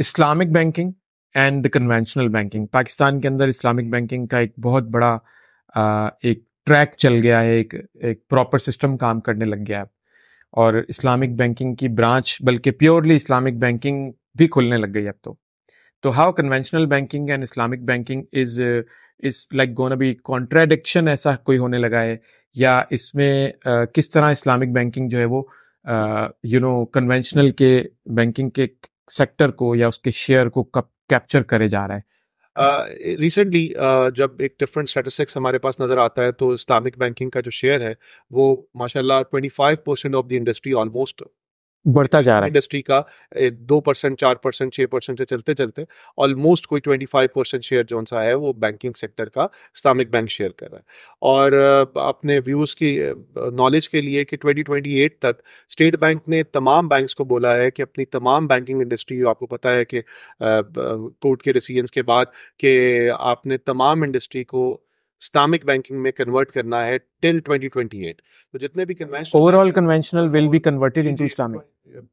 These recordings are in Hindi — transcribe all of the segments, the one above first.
Islamic banking and the conventional banking. Pakistan के अंदर इस्लामिक बैंकिंग का एक बहुत बड़ा एक ट्रैक चल गया है, एक प्रॉपर सिस्टम काम करने लग गया है। और इस्लामिक बैंकिंग की ब्रांच, बल्कि प्योरली इस्लामिक बैंकिंग भी खुलने लग गई अब तो how conventional banking and Islamic banking is like gonna be contradiction, ऐसा कोई होने लगा है? या इसमें किस तरह इस्लामिक बैंकिंग जो है वो कन्वेंशनल के बैंकिंग के सेक्टर को या उसके शेयर को कब कैप्चर करे जा रहा है? रिसेंटली जब एक डिफरेंट स्टैटिस्टिक्स हमारे पास नज़र आता है तो इस्लामिक बैंकिंग का जो शेयर है वो माशाल्लाह 25% ऑफ द इंडस्ट्री ऑलमोस्ट बढ़ता जा रहा है। इंडस्ट्री का 2%, 4%, 6% से चलते चलते ऑलमोस्ट कोई 25% शेयर जो सा है वो बैंकिंग सेक्टर का इस्लामिक बैंक शेयर कर रहा है। और अपने व्यूज़ की नॉलेज के लिए कि 2028 तक स्टेट बैंक ने तमाम बैंक्स को बोला है कि अपनी तमाम बैंकिंग इंडस्ट्री, आपको पता है कि कोर्ट के डिसीजंस के बाद कि आपने तमाम इंडस्ट्री को इस्लामिक बैंकिंग में कन्वर्ट करना है टिल 2028। तो जितने भी conventional overall conventional will be converted into Islamic.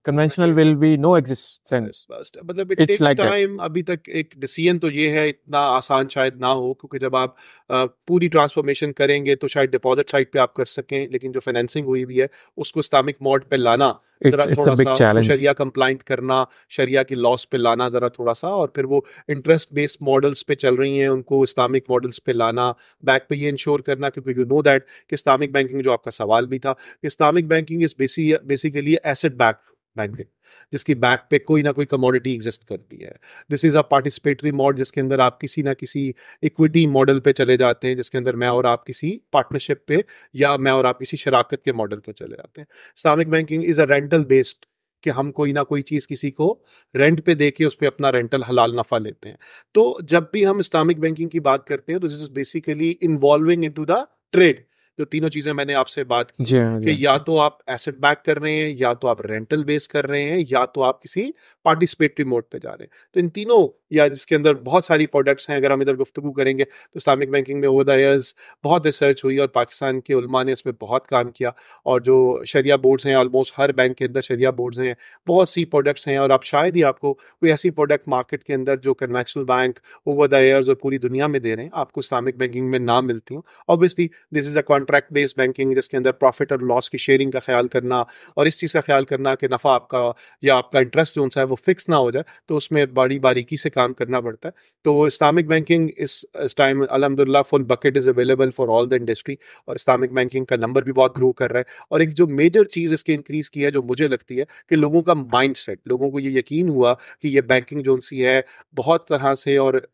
Conventional will be no existence, मतलब इट टेक्स टाइम। अभी तक एक डिसीजन तो ये है, इतना आसान शायद ना हो, क्योंकि जब आप पूरी ट्रांसफॉर्मेशन करेंगे तो शायद डिपॉजिट साइड पे आप कर सकें, लेकिन जो फाइनेंसिंग हुई भी है उसको इस्लामिक मोड पे लाना जरा थोड़ा सा, शरिया कंप्लाइंट करना, शरिया की लॉस पे लाना जरा थोड़ा सा, और फिर वो इंटरेस्ट बेस्ड मॉडल्स पे चल रही हैं उनको इस्लामिक मॉडल्स पे लाना, बैक पे ये इंश्योर करना, क्योंकि यू नो दैट कि इस्लामिक बैंकिंग, जो आपका सवाल भी था, Islamic banking is basically asset back banking, जिसकी बैक पे कोई ना कोई कमोडिटी एग्जिस्ट करती है। This is a participatory model, जिसके अंदर आप किसी ना किसी इक्विटी मॉडल पे चले जाते हैं, जिसके अंदर मैं और आप किसी पार्टनरशिप पे या मैं और आप किसी शराकत के मॉडल पे चले जाते हैं। Islamic banking is a rental based, कि हम कोई ना कोई चीज किसी को रेंट पे देके उस पर अपना रेंटल हलाल नफा लेते हैं। तो जब भी हम इस्लामिक बैंकिंग की बात करते हैं तो this is basically involving into the trade. जो तीनों चीजें मैंने आपसे बात की कि या तो आप एसेट बैक कर रहे हैं, या तो आप रेंटल बेस कर रहे हैं, या तो आप किसी पार्टिसिपेटरी मोड पे जा रहे हैं। तो इन तीनों, या जिसके अंदर बहुत सारी प्रोडक्ट्स हैं, अगर हम इधर गुफ्तगू करेंगे तो इस्लामिक बैंकिंग में ओवर द ईयर्स बहुत रिसर्च हुई और पाकिस्तान के उलमा ने इसमें बहुत काम किया। और जो शरिया बोर्ड्स हैं, ऑलमोस्ट हर बैंक के अंदर शरिया बोर्ड्स हैं, बहुत सी प्रोडक्ट्स हैं, और आप शायद ही आपको कोई ऐसी प्रोडक्ट मार्केट के अंदर जो conventional bank over the years और पूरी दुनिया में दे रहे हैं, आपको इस्लामिक बैंकिंग में ना मिलती हूँ। Obviously this is a contract based banking, जिसके अंदर प्रॉफिट और लॉस की शेयरिंग का ख्याल करना, और इस चीज़ का ख्याल करना कि नफ़ा आपका या आपका इंटरेस्ट जो है वो फिक्स ना हो जाए, तो उसमें बड़ी बारीकी से काम करना पड़ता है। तो इस्लामिक बैंकिंग इस टाइम अल्हम्दुलिल्लाह full bucket is available for all the industry, और इस्लामिक बैंकिंग का नंबर भी बहुत ग्रो कर रहा है। और एक जो मेजर चीज़ इसके इंक्रीज़ की है, जो मुझे लगती है, कि लोगों का माइंड सेट, लोगों को ये यकीन हुआ कि ये बैंकिंग जो सी है बहुत तरह से और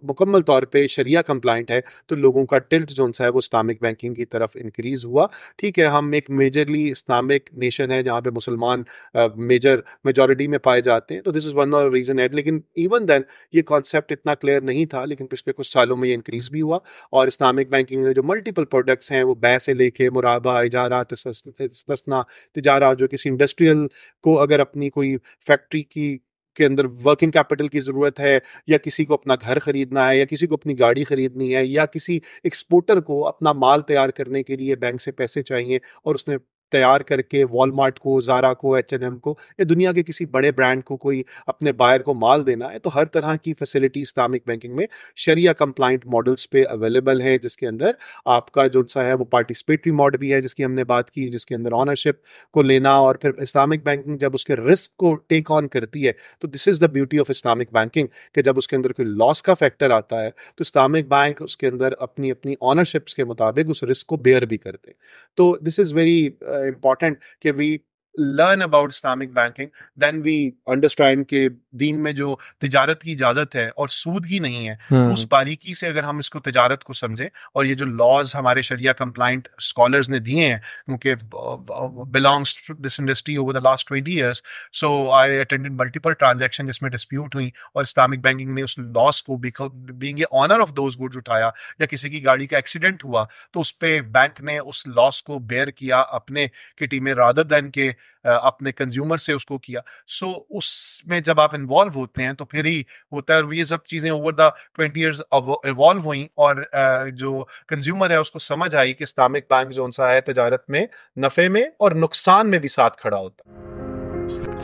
मुकम्मल तौर पे शरिया कंप्लाइंट है, तो लोगों का टिल्ट जो सा है वो इस्लामिक बैंकिंग की तरफ इंक्रीज हुआ। ठीक है, हम एक मेजरली इस्लामिक नेशन है जहाँ पे मुसलमान मेजॉरिटी में पाए जाते हैं, तो this is one of reason है। लेकिन इवन देन ये कॉन्सेप्ट इतना क्लियर नहीं था, लेकिन पिछले कुछ सालों में ये इंक्रीज भी हुआ। और इस्लामिक बैंकिंग में जो मल्टीपल प्रोडक्ट्स हैं, वो बै से लेके मुराबा, इजारा, तस्ना, तिजारा, जो किसी इंडस्ट्रियल को अगर अपनी कोई फैक्ट्री की के अंदर वर्किंग कैपिटल की ज़रूरत है, या किसी को अपना घर खरीदना है, या किसी को अपनी गाड़ी खरीदनी है, या किसी एक्सपोर्टर को अपना माल तैयार करने के लिए बैंक से पैसे चाहिए, और उसने तैयार करके वॉलमार्ट को, ज़ारा को, H&M को, या दुनिया के किसी बड़े ब्रांड को कोई अपने बायर को माल देना है, तो हर तरह की फैसिलिटी इस्लामिक बैंकिंग में शरिया कंप्लाइंट मॉडल्स पे अवेलेबल है, जिसके अंदर आपका जो सा है वो पार्टिसिपेटरी मॉडल भी है, जिसकी हमने बात की, जिसके अंदर ऑनरशिप को लेना, और फिर इस्लामिक बैंकिंग जब उसके रिस्क को टेक ऑन करती है, तो this is the beauty of Islamic banking, कि जब उसके अंदर कोई लॉस का फैक्टर आता है तो इस्लामिक बैंक उसके अंदर अपनी अपनी ऑनरशिप्स के मुताबिक उस रिस्क को बेयर भी करते हैं। तो दिस इज़ वेरी important कि we learn about Islamic banking, then we understand कि दीन में जो तिजारत की इजाजत है और सूद की नहीं है, तो उस बारीकी से अगर हम इसको तिजारत को समझें, और ये जो लॉज हमारे शरिया कंप्लाइंट स्कॉलर्स ने दिए हैं, क्योंकि belongs to this industry over the last 20 years, so I attended multiple transactions जिसमें डिस्प्यूट हुई, और इस्लामिक बैंकिंग ने उस लॉस को being a owner of those goods उठाया, या किसी की गाड़ी का एक्सीडेंट हुआ तो उस पे बैंक ने उस लॉस को बेयर किया अपने किटी में, रादर देन के अपने कंज्यूमर से उसको किया। सो उसमें जब आप इन्वॉल्व होते हैं तो फिर ही होता है, और ये सब चीज़ें ओवर द 20 ईयर्स इवॉल्व हुई, और जो कंज्यूमर है उसको समझ आई कि इस्लामिक बैंक जो सा है तजारत में नफ़े में और नुकसान में भी साथ खड़ा होता है।